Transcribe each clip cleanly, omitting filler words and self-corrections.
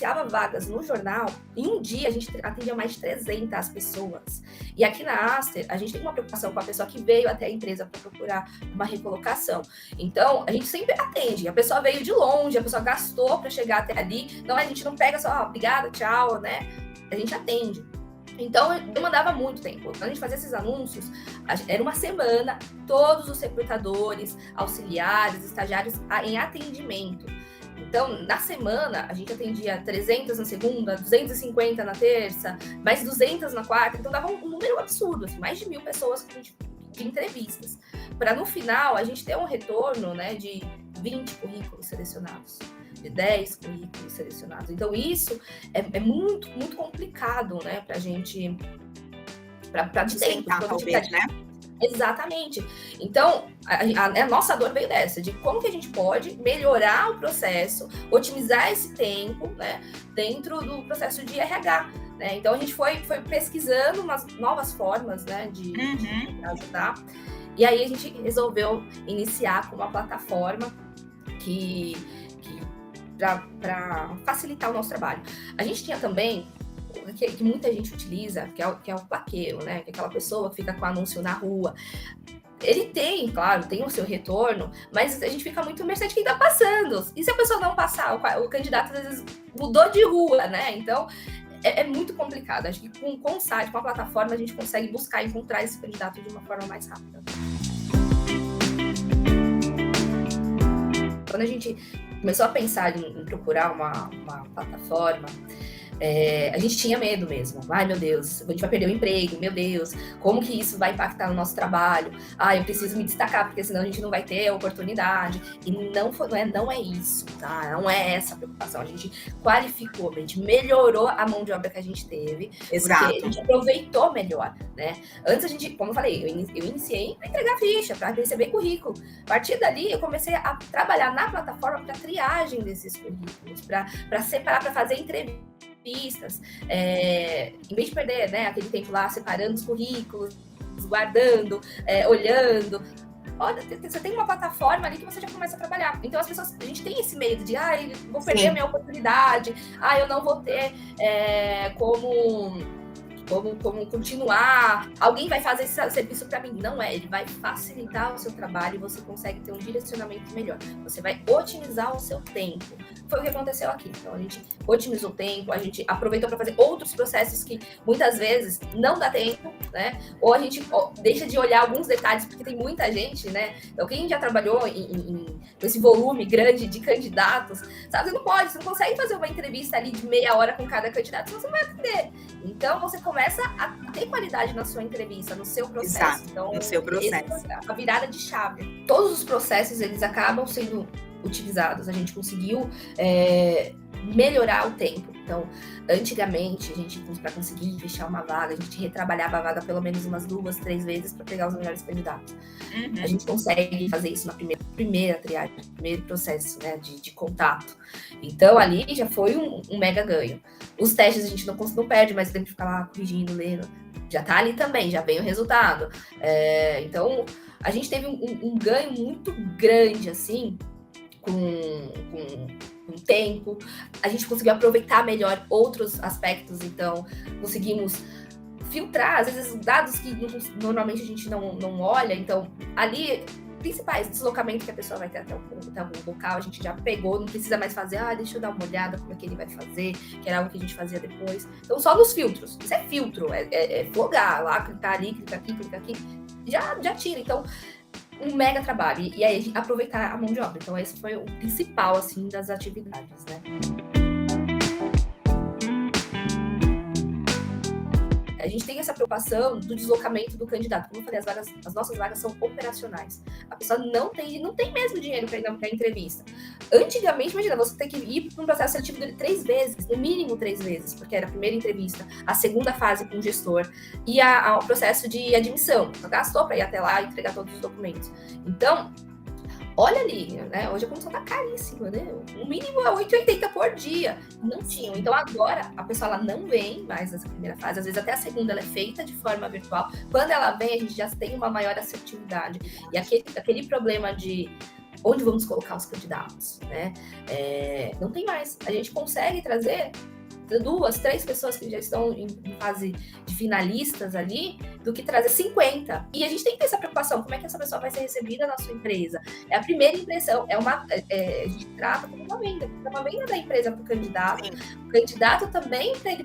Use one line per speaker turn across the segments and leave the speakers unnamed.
anunciava vagas no jornal, em um dia a gente atendia mais de 300 pessoas. E aqui na Aster, a gente tem uma preocupação com a pessoa que veio até a empresa para procurar uma recolocação. Então, a gente sempre atende. A pessoa veio de longe, a pessoa gastou para chegar até ali. Não, a gente não pega só, obrigada, tchau, né? A gente atende. Então, demandava muito tempo. Quando a gente fazia esses anúncios, era uma semana, todos os recrutadores, auxiliares, estagiários em atendimento. Então, na semana, a gente atendia 300 na segunda, 250 na terça, mais 200 na quarta. Então, dava um número absurdo, assim, mais de 1.000 pessoas de entrevistas. Para, no final, a gente ter um retorno, né, de 20 currículos selecionados, de 10 currículos selecionados. Então, isso é muito, muito complicado, né, para a gente... Para
sustentar, talvez, né?
Exatamente. Então, a nossa dor veio dessa, de como que a gente pode melhorar o processo, otimizar esse tempo, né, dentro do processo de RH. Né? Então, a gente foi pesquisando umas novas formas, né, de ajudar. E aí, a gente resolveu iniciar com uma plataforma para facilitar o nosso trabalho. A gente tinha também, que muita gente utiliza, que é o plaqueiro, né? Que é aquela pessoa que fica com anúncio na rua. Ele tem, claro, tem o seu retorno, mas a gente fica muito mercê de quem tá passando. E se a pessoa não passar, o candidato às vezes mudou de rua, né? Então, é muito complicado. Acho que com o site, com a plataforma, a gente consegue buscar e encontrar esse candidato de uma forma mais rápida. Quando a gente começou a pensar em procurar uma plataforma, a gente tinha medo mesmo. Ai, meu Deus, a gente vai perder o emprego, meu Deus, como que isso vai impactar no nosso trabalho? Eu preciso me destacar, porque senão a gente não vai ter a oportunidade. E não é isso, tá? Não é essa a preocupação. A gente qualificou, a gente melhorou a mão de obra que a gente teve.
Exato.
Porque a gente aproveitou melhor, né? Antes a gente, como eu falei, eu iniciei para entregar ficha, para receber currículo. A partir dali, eu comecei a trabalhar na plataforma para triagem desses currículos, para separar, para fazer entrevistas. Em vez de perder, né, aquele tempo lá separando os currículos, guardando, olhando. Olha, você tem uma plataforma ali que você já começa a trabalhar. Então a gente tem esse medo de, vou perder a minha oportunidade, eu não vou ter como continuar, alguém vai fazer esse serviço para mim. Não ele vai facilitar o seu trabalho e você consegue ter um direcionamento melhor. Você vai otimizar o seu tempo. Foi o que aconteceu aqui. Então, a gente otimizou o tempo, a gente aproveitou para fazer outros processos que muitas vezes não dá tempo, né? Ou a gente deixa de olhar alguns detalhes, porque tem muita gente, né? Então, quem já trabalhou com esse volume grande de candidatos, sabe? Você não consegue fazer uma entrevista ali de meia hora com cada candidato, senão você não vai atender. Então, você começa a ter qualidade na sua entrevista, no seu processo.
Exato,
então,
no seu processo.
A virada de chave. Todos os processos, eles acabam sendo utilizados. A gente conseguiu melhorar o tempo. Então, antigamente, a gente, para conseguir fechar uma vaga, a gente retrabalhava a vaga pelo menos umas 2, 3 vezes para pegar os melhores candidatos. A gente consegue fazer isso na primeira triagem, no primeiro processo, né, de contato. Então, ali já foi um mega ganho. Os testes a gente não perde, mas tem que ficar lá corrigindo, lendo. Já tá ali também, já vem o resultado. Então, a gente teve um ganho muito grande, assim, com tempo. A gente conseguiu aproveitar melhor outros aspectos, então conseguimos filtrar, às vezes, dados que normalmente a gente não olha. Então, ali, principais deslocamentos que a pessoa vai ter até algum local, a gente já pegou, não precisa mais fazer, deixa eu dar uma olhada como é que ele vai fazer, que era algo que a gente fazia depois. Então, só nos filtros. Isso é filtro, é flogar lá, clicar ali, clicar aqui, já tira. Então, um mega trabalho. E aí, aproveitar a mão de obra. Então, esse foi o principal, assim, das atividades, né? A gente tem essa preocupação do deslocamento do candidato. Como eu falei, as nossas vagas são operacionais. A pessoa não tem mesmo dinheiro para ir na entrevista. Antigamente, imagina, você tem que ir para um processo seletivo dele 3 vezes, no mínimo 3 vezes, porque era a primeira entrevista, a segunda fase com o gestor e o processo de admissão. Então, gastou para ir até lá e entregar todos os documentos. Então, olha ali, né? Hoje a condição tá caríssima, né? O mínimo é 8,80 por dia. Não tinham. Então agora a pessoa ela não vem mais nessa primeira fase. Às vezes até a segunda ela é feita de forma virtual. Quando ela vem, a gente já tem uma maior assertividade. E aquele problema de onde vamos colocar os candidatos, né? Não tem mais. A gente consegue trazer 2, 3 pessoas que já estão em fase de finalistas ali, do que trazer 50. E a gente tem que ter essa preocupação, como é que essa pessoa vai ser recebida na sua empresa? É a primeira impressão, a gente trata como uma venda da empresa para o candidato. Sim. O candidato também, para ele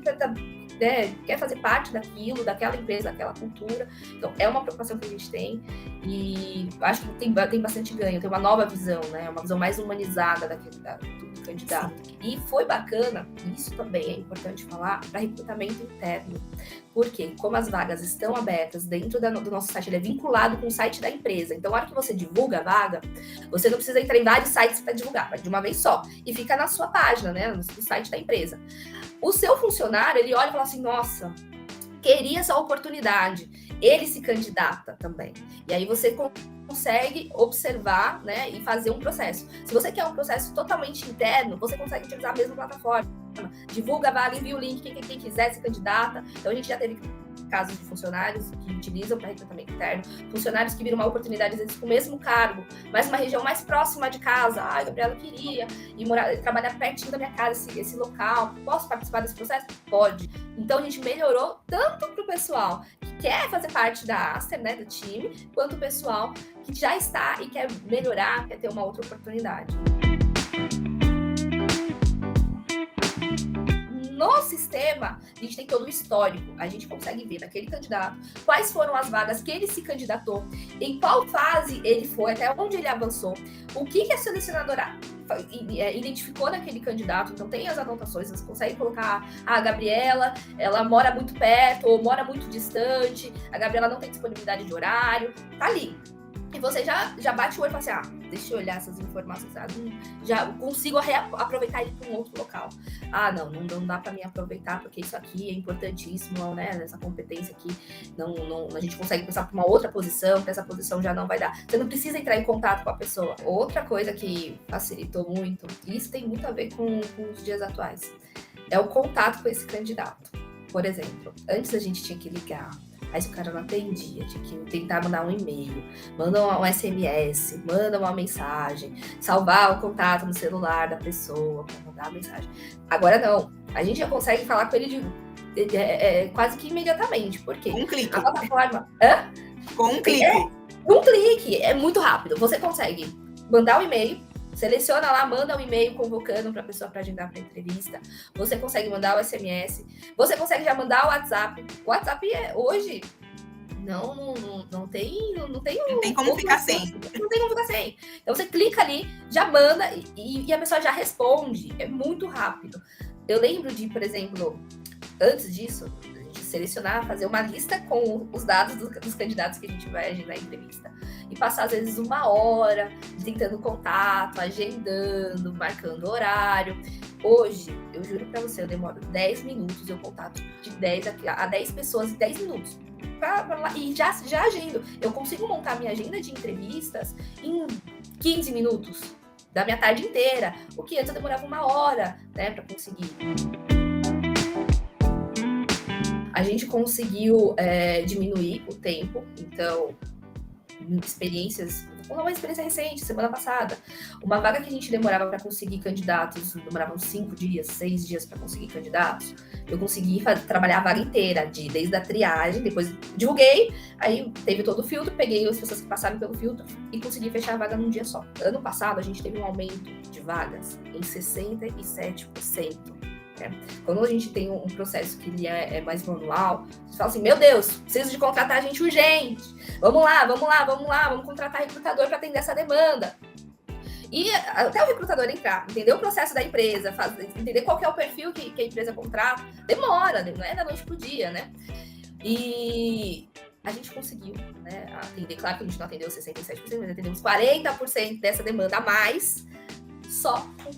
quer fazer parte daquilo, daquela empresa, daquela cultura. Então, é uma preocupação que a gente tem e acho que tem bastante ganho, tem uma nova visão, né? Uma visão mais humanizada do candidato. Sim. E foi bacana, isso também é importante falar, para recrutamento interno. Porque, como as vagas estão abertas dentro do nosso site, ele é vinculado com o site da empresa. Então, na hora que você divulga a vaga, você não precisa entrar em vários sites para divulgar, vai de uma vez só. E fica na sua página, né? No site da empresa. O seu funcionário, ele olha e fala assim, nossa, queria essa oportunidade. Ele se candidata também. E aí você consegue observar, né, e fazer um processo. Se você quer um processo totalmente interno, você consegue utilizar a mesma plataforma. Divulga a vaga, envia o link, quem quiser se candidata. Então, a gente já teve casos de funcionários que utilizam para recrutamento interno, funcionários que viram uma oportunidade, às vezes, com o mesmo cargo, mas uma região mais próxima de casa. Ah, Gabriela, eu queria ir trabalhar pertinho da minha casa, esse local. Posso participar desse processo? Pode. Então, a gente melhorou tanto para o pessoal que quer fazer parte da Aster, né, do time, quanto o pessoal que já está e quer melhorar, quer ter uma outra oportunidade. No sistema, a gente tem todo o histórico, a gente consegue ver daquele candidato quais foram as vagas que ele se candidatou, em qual fase ele foi, até onde ele avançou, o que a selecionadora identificou naquele candidato. Então tem as anotações, você consegue colocar a Gabriela, ela mora muito perto ou mora muito distante, a Gabriela não tem disponibilidade de horário, tá ali. E você já bate o olho e fala assim, deixa eu olhar essas informações, já consigo aproveitar ele para um outro local. Não dá para mim aproveitar, porque isso aqui é importantíssimo, né? Essa competência aqui, a gente consegue passar para uma outra posição, que essa posição já não vai dar. Você não precisa entrar em contato com a pessoa. Outra coisa que facilitou muito, e isso tem muito a ver com os dias atuais, é o contato com esse candidato. Por exemplo, antes a gente tinha que ligar, aí se o cara não atendia, tinha que tentar mandar um e-mail, manda um SMS, manda uma mensagem, salvar o contato no celular da pessoa para mandar a mensagem. Agora não, a gente já consegue falar com ele quase que imediatamente. Por quê?
Um clique.
A plataforma...
Com um clique.
Um clique, é muito rápido. Você consegue mandar um e-mail, seleciona lá, manda um e-mail convocando para a pessoa para agendar para entrevista. Você consegue mandar o SMS. Você consegue já mandar o WhatsApp. O WhatsApp hoje não tem
como ficar sem.
Não tem como ficar sem. Então você clica ali, já manda e a pessoa já responde. É muito rápido. Eu lembro de, por exemplo, antes disso, a gente selecionar, fazer uma lista com os dados dos candidatos que a gente vai agendar a entrevista. E passar, às vezes, 1 hora tentando contato, agendando, marcando horário. Hoje, eu juro pra você, eu demoro 10 minutos, eu contato de 10 a 10 pessoas em 10 minutos. E já agendo. Eu consigo montar minha agenda de entrevistas em 15 minutos da minha tarde inteira. O que antes eu demorava 1 hora, né, pra conseguir. A gente conseguiu diminuir o tempo, então... experiências, uma experiência recente, semana passada, uma vaga que a gente demorava para conseguir candidatos, demoravam 5 dias, 6 dias para conseguir candidatos, eu consegui trabalhar a vaga inteira, desde a triagem, depois divulguei, aí teve todo o filtro, peguei as pessoas que passaram pelo filtro e consegui fechar a vaga num dia só. Ano passado a gente teve um aumento de vagas em 67%. Quando a gente tem um processo que ele é mais manual, você fala assim, meu Deus, preciso de contratar a gente urgente, vamos lá, vamos contratar recrutador para atender essa demanda. E até o recrutador entrar, entender o processo da empresa, entender qual que é o perfil que a empresa contrata, demora, não é da noite pro dia, né? E a gente conseguiu, né, atender, claro que a gente não atendeu 67%, mas atendemos 40% dessa demanda a mais, só com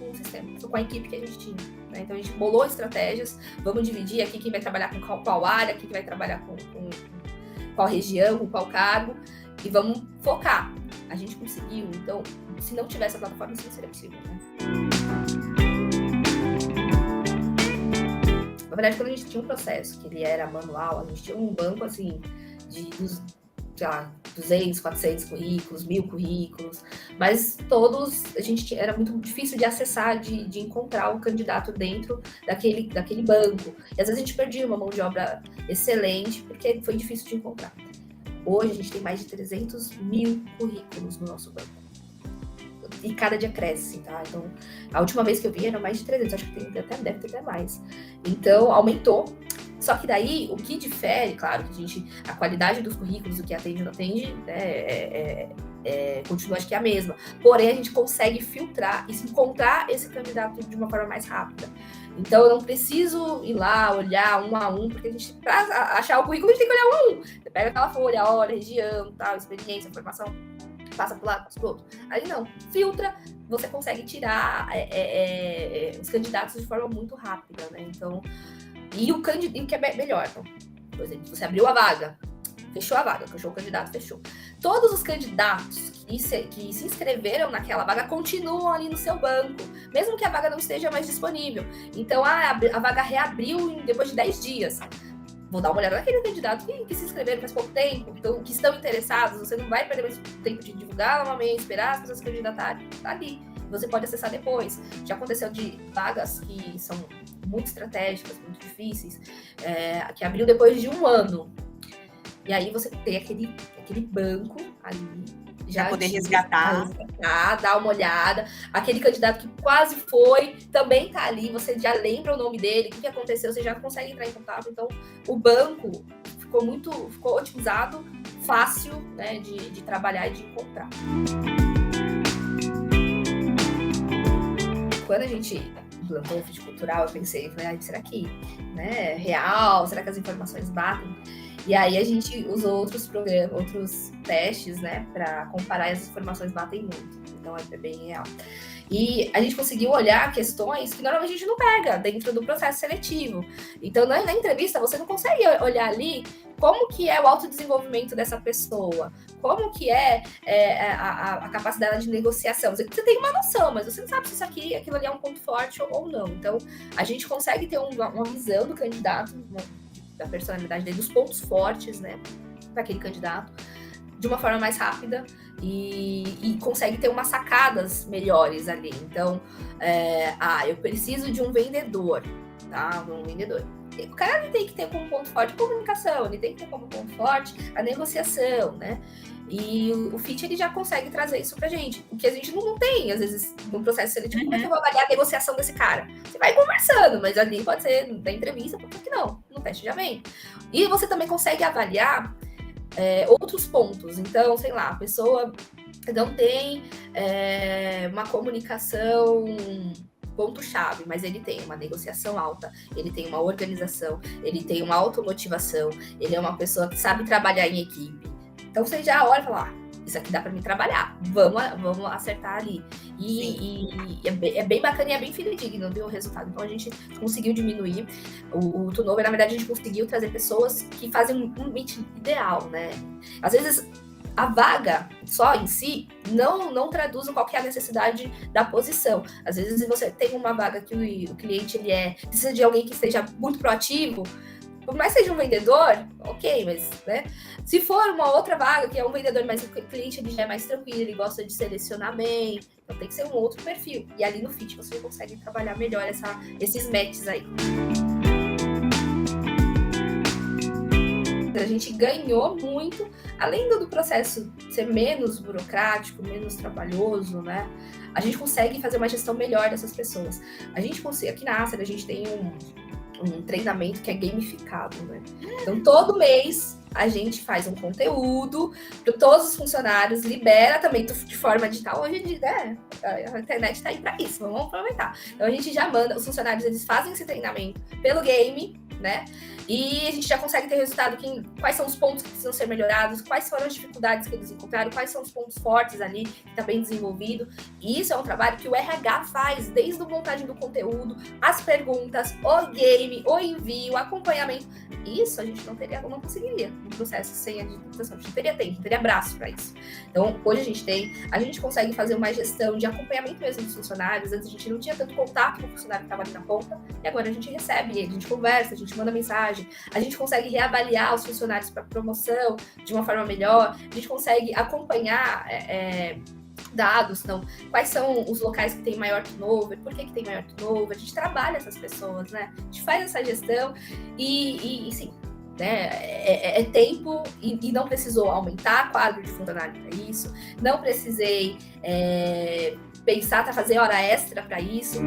o sistema, só com a equipe que a gente tinha. Né? Então a gente bolou estratégias, vamos dividir aqui quem vai trabalhar com qual área, quem vai trabalhar com qual região, com qual cargo, e vamos focar. A gente conseguiu, então, se não tivesse a plataforma, isso não seria possível. Né? Na verdade, quando a gente tinha um processo que ele era manual, a gente tinha um banco assim, dos sei lá, 200, 400 currículos, 1.000 currículos, mas todos, era muito difícil de acessar, de encontrar o candidato dentro daquele banco. E às vezes a gente perdia uma mão de obra excelente, porque foi difícil de encontrar. Hoje a gente tem mais de 300.000 currículos no nosso banco. E cada dia cresce, tá? Então, a última vez que eu vi era mais de 300, acho que deve ter até mais. Então, aumentou. Só que daí, o que difere, claro, que a qualidade dos currículos, o que atende ou não atende, continua, acho que é a mesma. Porém, a gente consegue filtrar e encontrar esse candidato de uma forma mais rápida. Então, eu não preciso ir lá, olhar um a um, porque pra achar o currículo, a gente tem que olhar um a um. Você pega aquela folha, olha, região, tal, experiência, formação, passa por lá, passa por outro. Aí não, filtra, você consegue tirar os candidatos de forma muito rápida, né? Então, e o que é melhor, então, por exemplo, você abriu a vaga, fechou o candidato, fechou. Todos os candidatos que se inscreveram naquela vaga continuam ali no seu banco, mesmo que a vaga não esteja mais disponível. Então, a vaga reabriu depois de 10 dias. Vou dar uma olhada naquele candidato que se inscreveram faz pouco tempo, então, que estão interessados. Você não vai perder mais tempo de divulgar novamente, esperar as pessoas se candidatarem. Tá ali. Você pode acessar depois. Já aconteceu de vagas que são muito estratégicas, muito difíceis, que abriu depois de 1 ano. E aí você tem aquele banco ali, já
poder resgatar,
dar uma olhada. Aquele candidato que quase foi, também tá ali, você já lembra o nome dele, o que aconteceu, você já consegue entrar em contato. Então, o banco ficou otimizado, fácil, né, de trabalhar e de encontrar. Quando a gente implantou o Fit Cultural, eu pensei, será que é real? Será que as informações batem? E aí a gente usou outros testes, né, para comparar, e as informações batem muito. Então é bem real. E a gente conseguiu olhar questões que normalmente a gente não pega dentro do processo seletivo. Então, na entrevista, você não consegue olhar ali como que é o autodesenvolvimento dessa pessoa, como que é a capacidade de negociação. Você tem uma noção, mas você não sabe se aquilo ali é um ponto forte ou não. Então, a gente consegue ter uma visão do candidato, da personalidade dele, dos pontos fortes, né, para aquele candidato, de uma forma mais rápida e consegue ter umas sacadas melhores ali. Então, eu preciso de um vendedor, tá? Um vendedor. O cara tem que ter como ponto forte a comunicação, ele tem que ter como ponto forte a negociação, né? E o Fit, ele já consegue trazer isso pra gente, o que a gente não tem, às vezes, no processo seletivo. Como é que eu vou avaliar a negociação desse cara? Você vai conversando, mas ali pode ser da entrevista, por que não? No teste já vem. E você também consegue avaliar outros pontos. Então, sei lá, a pessoa não tem uma comunicação ponto-chave, mas ele tem uma negociação alta, ele tem uma organização, ele tem uma automotivação, ele é uma pessoa que sabe trabalhar em equipe. Então você já olha e fala, isso aqui dá para mim trabalhar, vamos acertar ali. E é bem bacana e é bem fidedigno, viu, o resultado. Então a gente conseguiu diminuir o turnover. Na verdade, a gente conseguiu trazer pessoas que fazem um meet ideal, né? Às vezes a vaga só em si não traduz qual que é a necessidade da posição. Às vezes você tem uma vaga que o cliente precisa de alguém que esteja muito proativo. Por mais que seja um vendedor, ok, mas, né? Se for uma outra vaga, que é um vendedor, mas o cliente ele já é mais tranquilo, ele gosta de selecionar bem, então tem que ser um outro perfil. E ali no Fit você consegue trabalhar melhor esses matches aí. A gente ganhou muito, além do processo ser menos burocrático, menos trabalhoso, né? A gente consegue fazer uma gestão melhor dessas pessoas. A gente consegue, aqui na Acer, a gente tem um treinamento que é gamificado, né? Então, todo mês a gente faz um conteúdo para todos os funcionários, libera também de forma digital. Hoje em dia, a internet está aí para isso, vamos aproveitar. Então, a gente já manda, os funcionários, eles fazem esse treinamento pelo game, né? E a gente já consegue ter resultado quais são os pontos que precisam ser melhorados, quais foram as dificuldades que eles encontraram, quais são os pontos fortes ali, que está bem desenvolvido. E isso é um trabalho que o RH faz, desde a montagem do conteúdo, as perguntas, o game, o envio, o acompanhamento. Isso a gente não conseguiria no processo sem a digitalização. A gente teria tempo, teria braço para isso. Então, hoje a gente consegue fazer uma gestão de acompanhamento mesmo dos funcionários. Antes a gente não tinha tanto contato com o funcionário que estava ali na ponta, e agora a gente recebe ele, a gente conversa, a gente manda mensagem, porcentagem, a gente consegue reavaliar os funcionários para promoção de uma forma melhor, a gente consegue acompanhar dados, então, quais são os locais que tem maior turnover, por que tem maior turnover, a gente trabalha essas pessoas, né? A gente faz essa gestão e sim, né? É tempo e não precisou aumentar quadro de funcionário para isso, não precisei pensar para fazer hora extra para isso.